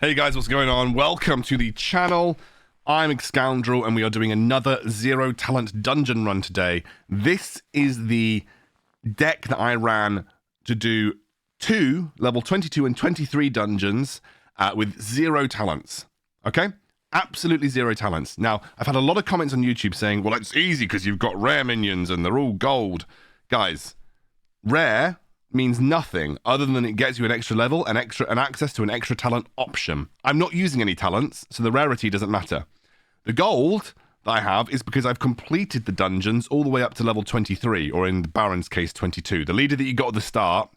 Hey guys, what's going on? Welcome to the channel. I'm Excoundrel and we are doing another zero talent dungeon run today. This is the deck that I ran to do two level 22 and 23 dungeons with zero talents. Okay? Absolutely zero talents. Now, I've had a lot of comments on YouTube saying, well, it's easy because you've got rare minions and they're all gold. Guys, rare means nothing other than it gets you an extra level and access to an extra talent option. I'm not using any talents, so the rarity doesn't matter. The gold that I have is because I've completed the dungeons all the way up to level 23, or in the Baron's case, 22. The leader that you got at the start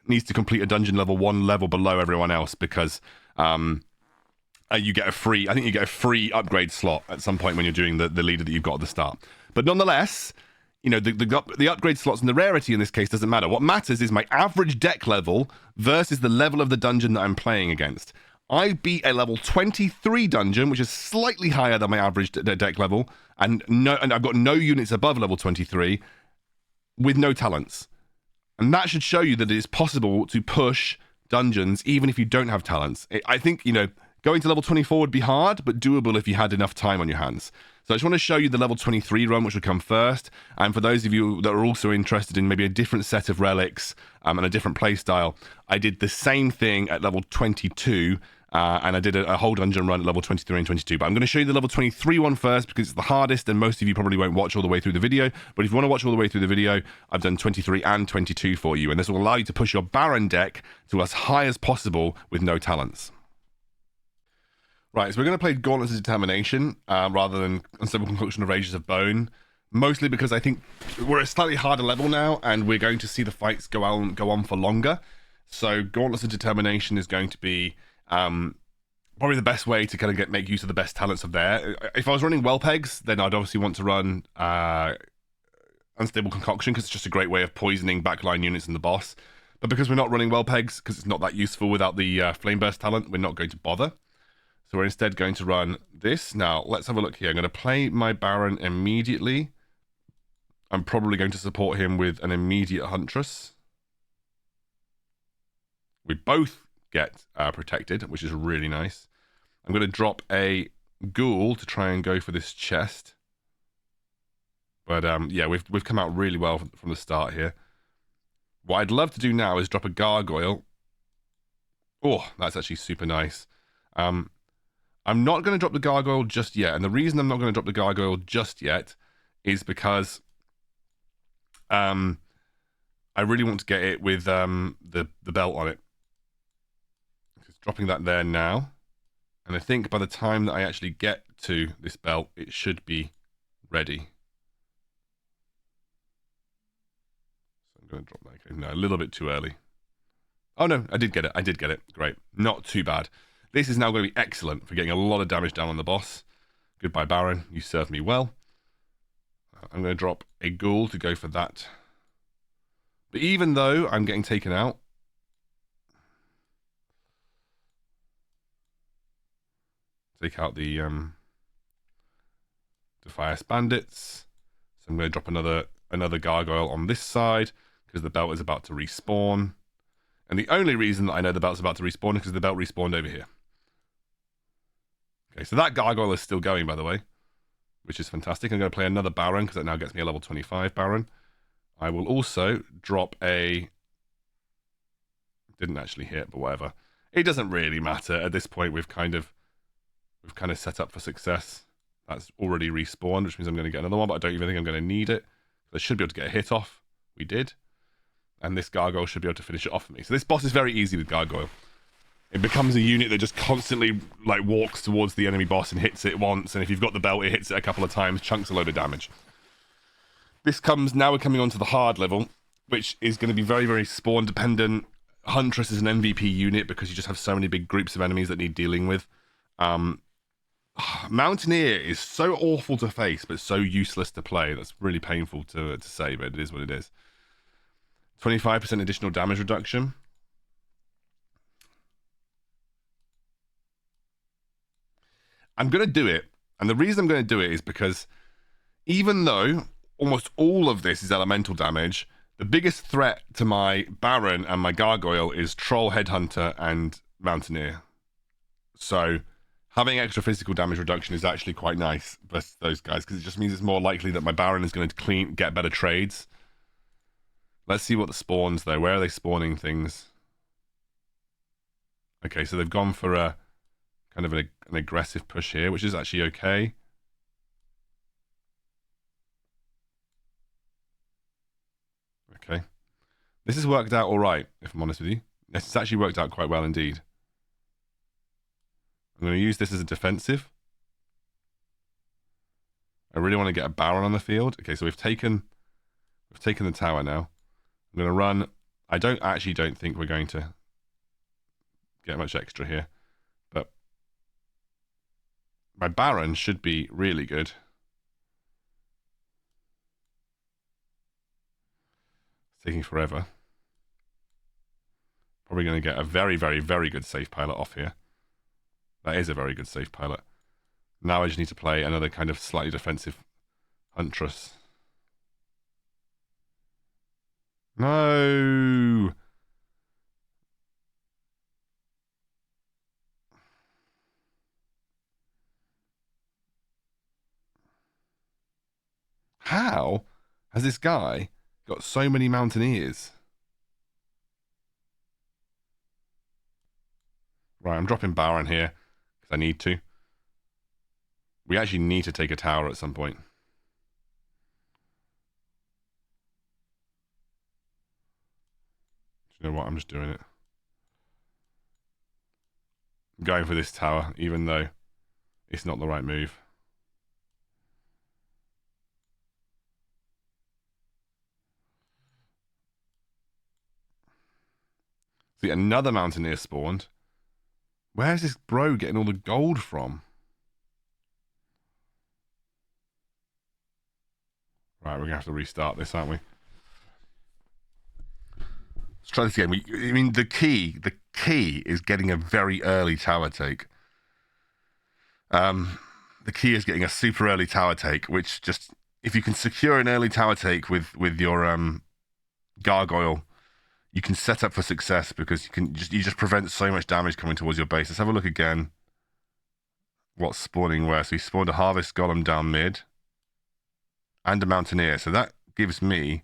needs to complete a dungeon level 1 level below everyone else because you get a free, I think you get a free upgrade slot at some point when you're doing the leader that you've got at the start. But nonetheless, you know, the upgrade slots and the rarity in this case doesn't matter. What matters is my average deck level versus the level of the dungeon that I'm playing against. I beat a level 23 dungeon, which is slightly higher than my average deck level, and I've got no units above level 23 with no talents. And that should show you that it is possible to push dungeons even if you don't have talents. I think, you know, going to level 24 would be hard, but doable if you had enough time on your hands. So I just want to show you the level 23 run, which will come first. And for those of you that are also interested in maybe a different set of relics and a different playstyle, I did the same thing at level 22, and I did a whole dungeon run at level 23 and 22. But I'm going to show you the level 23 one first because it's the hardest, and most of you probably won't watch all the way through the video. But if you want to watch all the way through the video, I've done 23 and 22 for you. And this will allow you to push your Baron deck to as high as possible with no talents. Right, so we're going to play Gauntlets of Determination rather than Unstable Concoction of Ages of Bone, mostly because I think we're at a slightly harder level now, and we're going to see the fights go on for longer. So Gauntlets of Determination is going to be probably the best way to kind of make use of the best talents of there. If I was running Wellpegs, then I'd obviously want to run Unstable Concoction because it's just a great way of poisoning backline units in the boss. But because we're not running Wellpegs, because it's not that useful without the Flame Burst talent, we're not going to bother. So we're instead going to run this. Now, let's have a look here. I'm going to play my Baron immediately. I'm probably going to support him with an immediate Huntress. We both get protected, which is really nice. I'm going to drop a Ghoul to try and go for this chest. But yeah, we've come out really well from the start here. What I'd love to do now is drop a Gargoyle. Oh, that's actually super nice. I'm not going to drop the Gargoyle just yet, and the reason I'm not going to drop the Gargoyle just yet is because I really want to get it with the belt on it. Just dropping that there now, and I think by the time that I actually get to this belt, it should be ready. So I'm going to drop that. Okay, no, a little bit too early. Oh no, I did get it. I did get it. Great. Not too bad. This is now going to be excellent for getting a lot of damage down on the boss. Goodbye, Baron. You served me well. I'm going to drop a Ghoul to go for that. But even though I'm getting taken out, take out the Defias Bandits. So I'm going to drop another Gargoyle on this side because the belt is about to respawn. And the only reason that I know the belt's about to respawn is because the belt respawned over here. Okay, so that Gargoyle is still going, by the way, which is fantastic. I'm going to play another Baron because that now gets me a level 25 Baron. I will also drop a... Didn't actually hit, but whatever. It doesn't really matter. At this point, we've kind of set up for success. That's already respawned, which means I'm going to get another one, but I don't even think I'm going to need it. I should be able to get a hit off. We did. And this Gargoyle should be able to finish it off for me. So this boss is very easy with Gargoyle. It becomes a unit that just constantly like walks towards the enemy boss and hits it once, and if you've got the belt, it hits it a couple of times, chunks a load of damage. Now we're coming on to the hard level, which is going to be very, very spawn dependent. Huntress is an MVP unit because you just have so many big groups of enemies that need dealing with. Mekinganeer is so awful to face, but so useless to play. That's really painful to say, but it is what it is. 25% additional damage reduction. I'm going to do it, and the reason I'm going to do it is because even though almost all of this is elemental damage, the biggest threat to my Baron and my Gargoyle is Troll, Headhunter, and Mekinganeer. So having extra physical damage reduction is actually quite nice versus those guys, because it just means it's more likely that my Baron is going to get better trades. Let's see what the spawns, though. Where are they spawning things? Okay, so they've gone for a kind of an aggressive push here, which is actually okay. Okay. This has worked out all right, if I'm honest with you. This has actually worked out quite well indeed. I'm going to use this as a defensive. I really want to get a Baron on the field. Okay, so we've taken the tower now. I'm going to run. I don't think we're going to get much extra here, but my Baron should be really good. It's taking forever. Probably going to get a very, very, very good safe pilot off here. That is a very good safe pilot. Now I just need to play another kind of slightly defensive Huntress. No! How has this guy got so many Mountaineers? Right, I'm dropping Baron here because I need to. We actually need to take a tower at some point. Do you know what? I'm just doing it. I'm going for this tower, even though it's not the right move. See, another Mountaineer spawned. Where's this bro getting all the gold from? Right, we're going to have to restart this, aren't we? Let's try this again. I mean, the key is getting a very early tower take. The key is getting a super early tower take, which just, if you can secure an early tower take with your gargoyle, you can set up for success, because you just prevent so much damage coming towards your base. Let's have a look again. What's spawning where? So he spawned a Harvest Golem down mid and a Mountaineer. So that gives me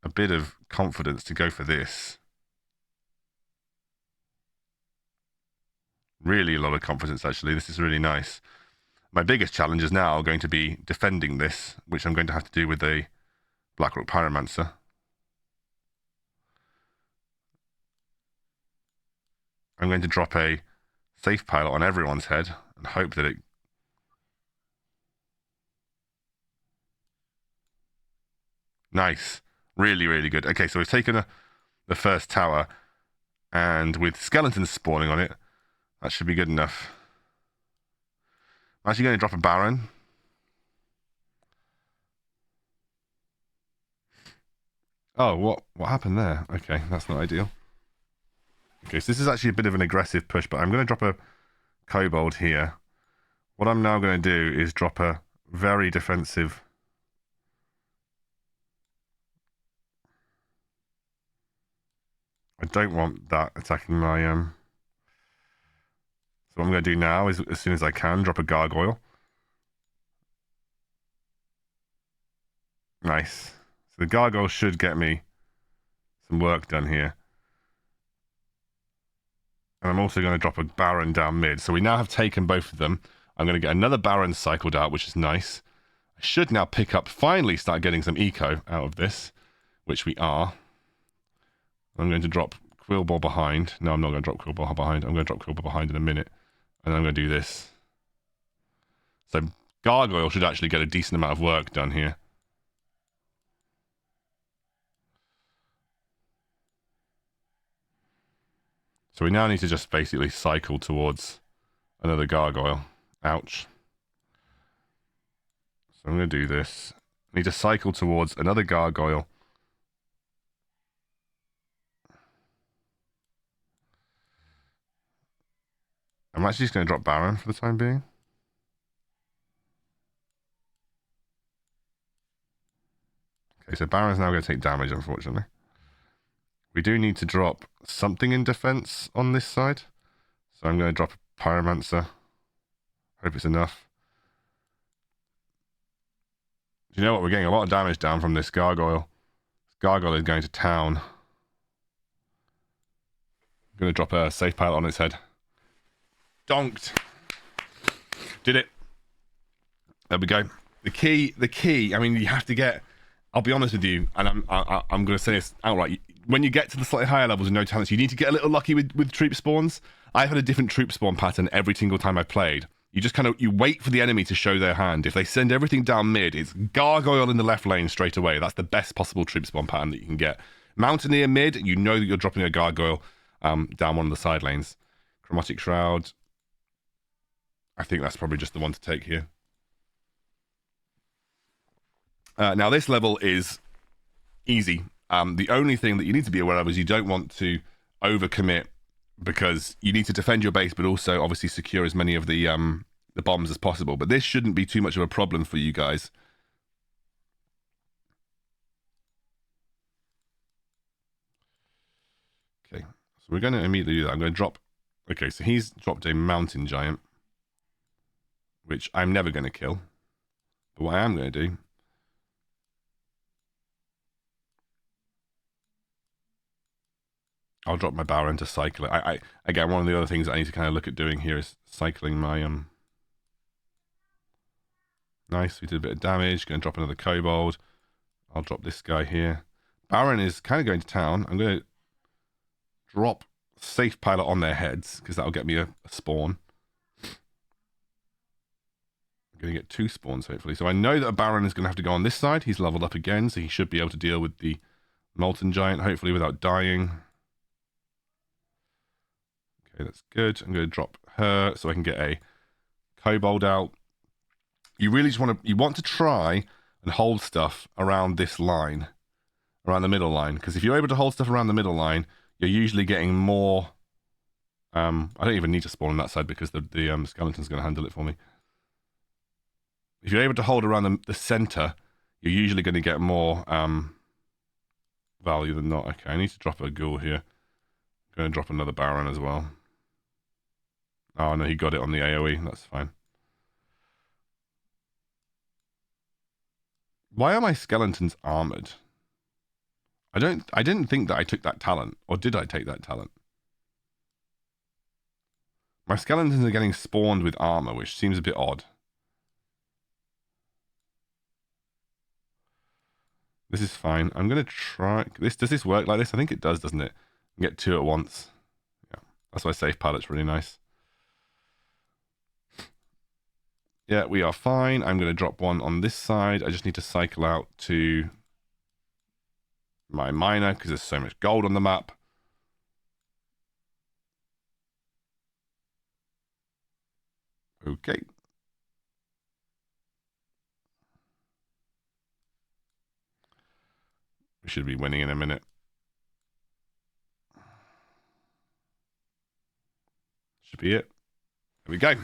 a bit of confidence to go for this. Really a lot of confidence, actually. This is really nice. My biggest challenge is now going to be defending this, which I'm going to have to do with a Blackrock Pyromancer. I'm going to drop a safe pilot on everyone's head and hope that it... Nice. Really, really good. Okay, so we've taken the first tower, and with skeletons spawning on it, that should be good enough. I'm actually going to drop a Baron. Oh, what happened there? Okay, that's not ideal. Okay, so this is actually a bit of an aggressive push, but I'm going to drop a Kobold here. What I'm now going to do is drop a very defensive... I don't want that attacking my... So what I'm going to do now is, as soon as I can, drop a Gargoyle. Nice. So the Gargoyle should get me some work done here. And I'm also going to drop a Baron down mid. So we now have taken both of them. I'm going to get another Baron cycled out, which is nice. I should now pick up, finally start getting some eco out of this, which we are. I'm going to drop Quillball behind. No, I'm not going to drop Quillball behind. I'm going to drop Quillball behind in a minute. And I'm going to do this. So Gargoyle should actually get a decent amount of work done here. So we now need to just basically cycle towards another Gargoyle. Ouch. So I'm going to do this. I need to cycle towards another Gargoyle. I'm actually just going to drop Baron for the time being. Okay, so Baron's now going to take damage, unfortunately. We do need to drop something in defense on this side. So I'm going to drop a Pyromancer. Hope it's enough. Do you know what? We're getting a lot of damage down from this Gargoyle. This Gargoyle is going to town. I'm going to drop a safe pilot on its head. Donked. Did it. There we go. The key, I mean, you have to get, I'll be honest with you, and I'm going to say this outright. When you get to the slightly higher levels with no talents, you need to get a little lucky with troop spawns. I've had a different troop spawn pattern every single time I've played. You just you wait for the enemy to show their hand. If they send everything down mid, it's Gargoyle in the left lane straight away. That's the best possible troop spawn pattern that you can get. Mountaineer mid, you know that you're dropping a Gargoyle down one of the side lanes. Chromatic Shroud, I think that's probably just the one to take here. Now this level is easy. The only thing that you need to be aware of is you don't want to overcommit, because you need to defend your base, but also obviously secure as many of the bombs as possible. But this shouldn't be too much of a problem for you guys. Okay, so we're going to immediately do that. I'm going to drop... Okay, so he's dropped a Mountain Giant, which I'm never going to kill. But what I am going to do... I'll drop my Baron to cycle it. Again, one of the other things I need to kind of look at doing here is cycling my... Nice, we did a bit of damage. Going to drop another Kobold. I'll drop this guy here. Baron is kind of going to town. I'm going to drop Safe Pilot on their heads, because that'll get me a spawn. I'm going to get 2 spawns, hopefully. So I know that a Baron is going to have to go on this side. He's leveled up again, so he should be able to deal with the Molten Giant, hopefully without dying. Okay, that's good. I'm going to drop her so I can get a Kobold out. You really just want to try and hold stuff around this line, around the middle line, because if you're able to hold stuff around the middle line, you're usually getting more... I don't even need to spawn on that side because the skeleton's going to handle it for me. If you're able to hold around the center, you're usually going to get more value than not. Okay, I need to drop a ghoul here. I'm going to drop another Baron as well. Oh no, he got it on the AoE. That's fine. Why are my skeletons armored? I didn't think that I took that talent, or did I take that talent? My skeletons are getting spawned with armor, which seems a bit odd. This is fine. I'm going to try... Does this work like this? I think it does, doesn't it? You get 2 at once. Yeah, that's why Safe Pilot's really nice. Yeah, we are fine. I'm going to drop one on this side. I just need to cycle out to my miner because there's so much gold on the map. Okay. We should be winning in a minute. Should be it. There we go.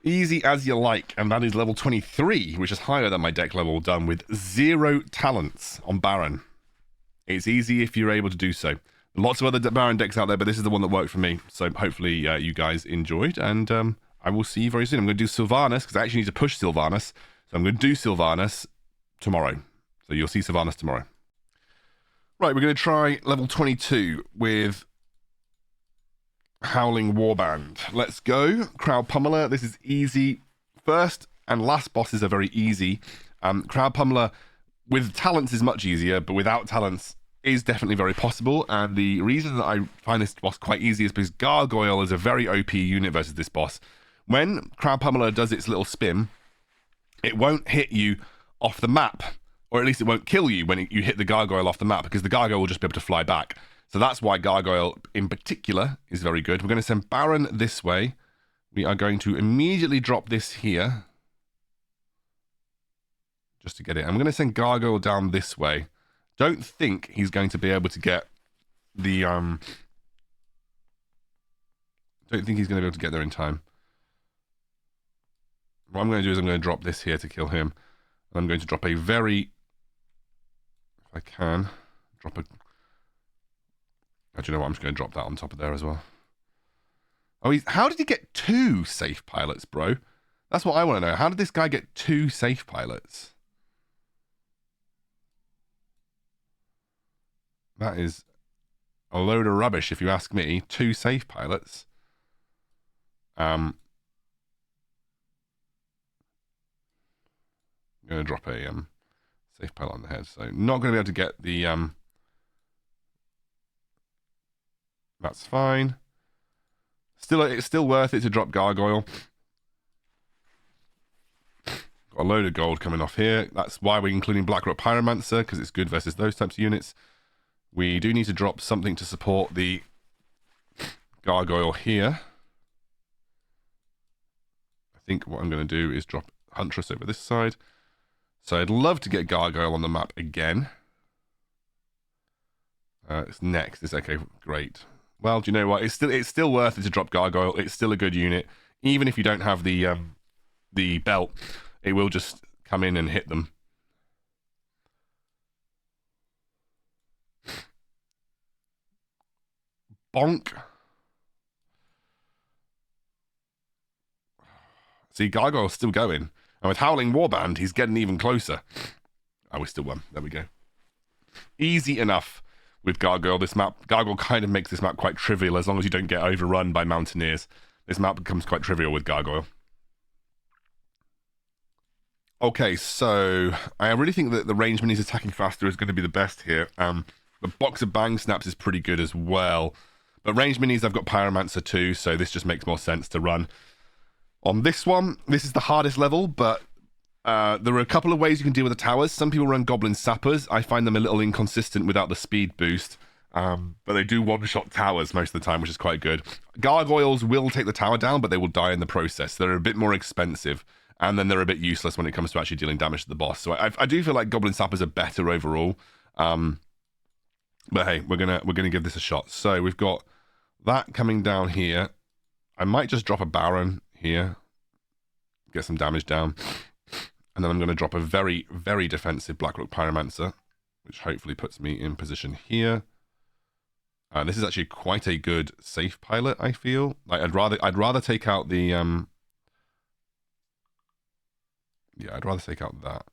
Easy as you like, and that is level 23, which is higher than my deck level, done with 0 talents on Baron. It's easy if you're able to do so. Lots of other Baron decks out there, but this is the one that worked for me. So hopefully you guys enjoyed, and I will see you very soon. I'm going to do Sylvanas, because I actually need to push Sylvanas. So I'm going to do Sylvanas tomorrow. So you'll see Sylvanas tomorrow. Right, we're going to try level 22 with Howling Warband. Let's go. Crowd Pummeler. This is easy. First and last bosses are very easy. Crowd Pummeler with talents is much easier, but without talents is definitely very possible. And the reason that I find this boss quite easy is because Gargoyle is a very OP unit versus this boss. When Crowd Pummeler does its little spin, it won't hit you off the map, or at least it won't kill you when you hit the Gargoyle off the map, because the Gargoyle will just be able to fly back. So that's why Gargoyle in particular is very good. We're going to send Baron this way. We are going to immediately drop this here, just to get it. I'm going to send Gargoyle down this way. Don't think he's going to be able to get the... Don't think he's going to be able to get there in time. What I'm going to do is I'm going to drop this here to kill him. I'm going to drop a very... If I can, drop a... Actually, you know what? I'm just going to drop that on top of there as well. Oh, how did he get 2 safe pilots, bro? That's what I want to know. How did this guy get 2 safe pilots? That is a load of rubbish, if you ask me. 2 safe pilots. I'm going to drop a safe pilot on the head. So not going to be able to get the... That's fine. It's still worth it to drop Gargoyle. Got a load of gold coming off here. That's why we're including Blackrock Pyromancer, because it's good versus those types of units. We do need to drop something to support the Gargoyle here. I think what I'm going to do is drop Huntress over this side. So I'd love to get Gargoyle on the map again. It's next. It's okay, great. Well, do you know what? It's still worth it to drop Gargoyle. It's still a good unit. Even if you don't have the belt, it will just come in and hit them. Bonk. See, Gargoyle's still going. And with Howling Warband, he's getting even closer. Oh, we still won. There we go. Easy enough with Gargoyle. This map, Gargoyle kind of makes this map quite trivial as long as you don't get overrun by Mountaineers. This map becomes quite trivial with Gargoyle. Okay, so I really think that the range minis attacking faster is going to be the best here. The box of Bang Snaps is pretty good as well. But range minis, I've got Pyromancer too, so this just makes more sense to run. On this one, this is the hardest level, but there are a couple of ways you can deal with the towers. Some people run Goblin Sappers. I find them a little inconsistent without the speed boost. But they do one-shot towers most of the time, which is quite good. Gargoyles will take the tower down, but they will die in the process. They're a bit more expensive, and then they're a bit useless when it comes to actually dealing damage to the boss. So I do feel like Goblin Sappers are better overall. But hey, we're gonna give this a shot. So we've got that coming down here. I might just drop a Baron here, get some damage down, and then I'm going to drop a very, very defensive Blackrock Pyromancer, which hopefully puts me in position here. This is actually quite a good safe pilot, I feel. Like I'd rather take out the yeah, I'd rather take out that.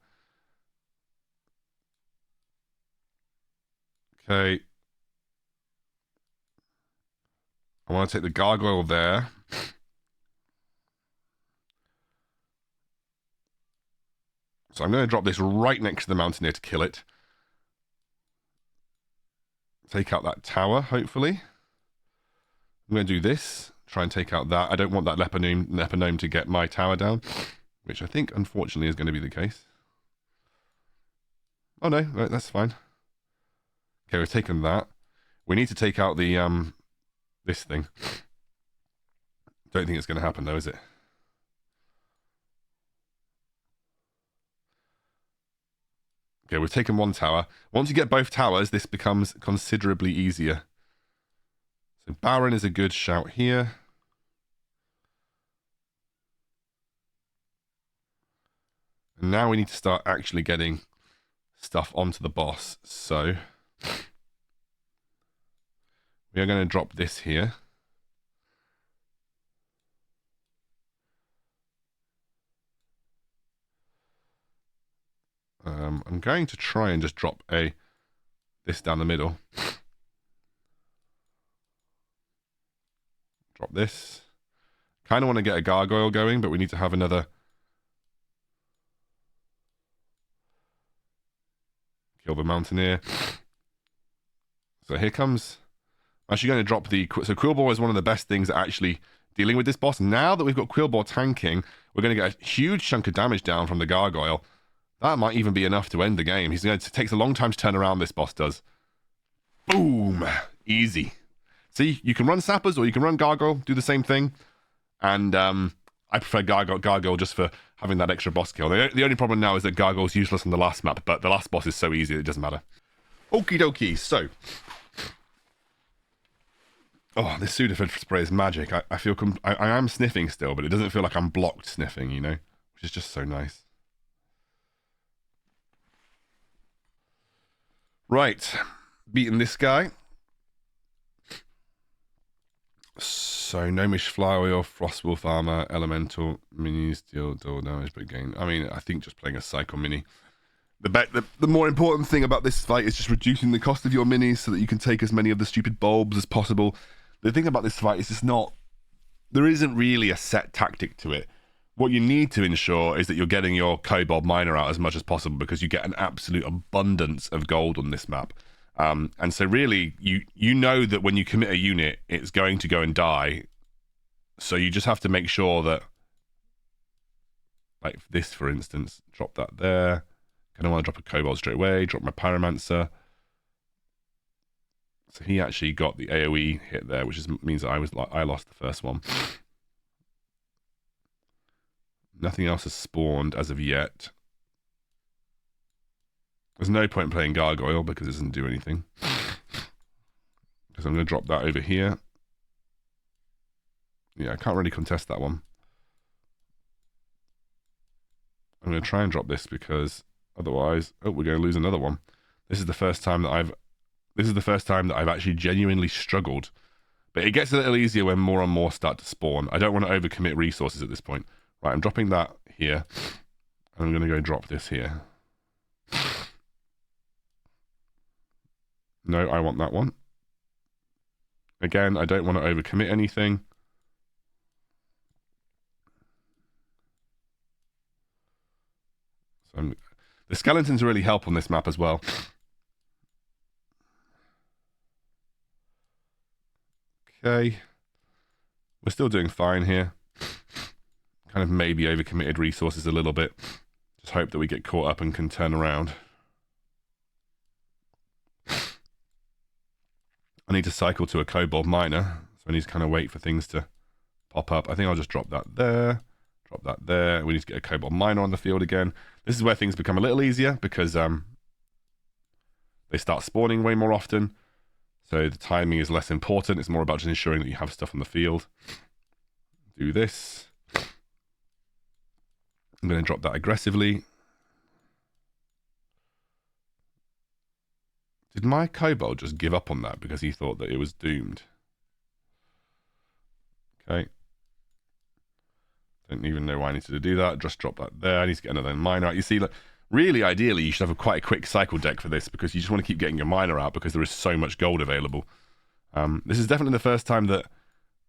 Okay. I want to take the Gargoyle there. So I'm going to drop this right next to the Mountaineer to kill it. Take out that tower, hopefully. I'm going to do this. Try and take out that. I don't want that Leper Gnome to get my tower down, which I think, unfortunately, is going to be the case. Oh, no, that's fine. Okay, we've taken that. We need to take out the this thing. Don't think it's going to happen, though, is it? Okay, we've taken one tower. Once you get both towers, this becomes considerably easier. So Baron is a good shout here. And now we need to start actually getting stuff onto the boss. So we are going to drop this here. I'm going to try and just drop this down the middle. Drop this. Kind of want to get a Gargoyle going, but we need to have another. Kill the Mountaineer. So here comes. I'm actually going to drop the. So Quillbore is one of the best things at actually dealing with this boss. Now that we've got Quillbore tanking, we're going to get a huge chunk of damage down from the Gargoyle. That might even be enough to end the game. It takes a long time to turn around, this boss does. Boom! Easy. See, you can run Sappers or you can run Gargoyle, do the same thing. And I prefer Gargoyle just for having that extra boss kill. The only problem now is that Gargoyle's useless on the last map, but the last boss is so easy it doesn't matter. Okie dokie, so. Oh, this Sudafed spray is magic. I feel I am sniffing still, but it doesn't feel like I'm blocked sniffing, you know? Which is just so nice. Right, beating this guy. So So, Gnomish Flywheel, Frostwolf Armor, Elemental, Minis, deal damage, but gain. I mean, I think just playing a Cycle Mini. The more important thing about this fight is just reducing the cost of your minis so that you can take as many of the stupid bulbs as possible. The thing about this fight is just not... There isn't really a set tactic to it. What you need to ensure is that you're getting your Kobold Miner out as much as possible because you get an absolute abundance of gold on this map. And so really, you know that when you commit a unit, it's going to go and die. So you just have to make sure that, like this, for instance, drop that there. I don't want to drop a Kobold straight away, drop my Pyromancer. So he actually got the AoE hit there, which means that I lost the first one. Nothing else has spawned as of yet. There's no point in playing Gargoyle because it doesn't do anything. Because I'm going to drop that over here. Yeah, I can't really contest that one. I'm going to try and drop this because otherwise, oh, we're going to lose another one. This is the first time that I've actually genuinely struggled. But it gets a little easier when more and more start to spawn. I don't want to overcommit resources at this point. Right, I'm dropping that here. And I'm going to go drop this here. No, I want that one. Again, I don't want to overcommit anything. So the skeletons really help on this map as well. Okay. We're still doing fine here. Kind of maybe overcommitted resources a little bit. Just hope that we get caught up and can turn around. I need to cycle to a Kobold Miner, so I need to kind of wait for things to pop up. I think I'll just drop that there, drop that there. We need to get a Kobold Miner on the field again. This is where things become a little easier because they start spawning way more often. So the timing is less important. It's more about just ensuring that you have stuff on the field. Do this. I'm going to drop that aggressively. Did my Kobold just give up on that because he thought that it was doomed? Okay. Don't even know why I needed to do that. Just drop that there. I need to get another miner out. You see, like, really, ideally, you should have quite a quick cycle deck for this because you just want to keep getting your miner out because there is so much gold available. This is definitely the first time that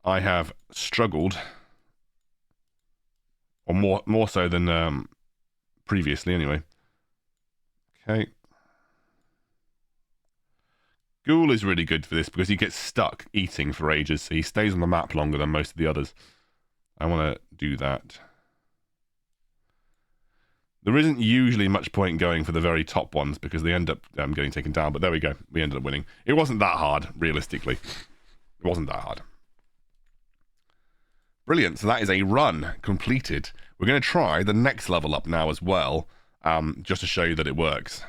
I have struggled, or more so than previously anyway. Okay. Ghoul is really good for this because he gets stuck eating for ages, so he stays on the map longer than most of the others. I want to do that. There isn't usually much point going for the very top ones because they end up getting taken down, but there we go. We ended up winning. It wasn't that hard, realistically. It wasn't that hard. Brilliant. So that is a run completed. We're going to try the next level up now as well, just to show you that it works.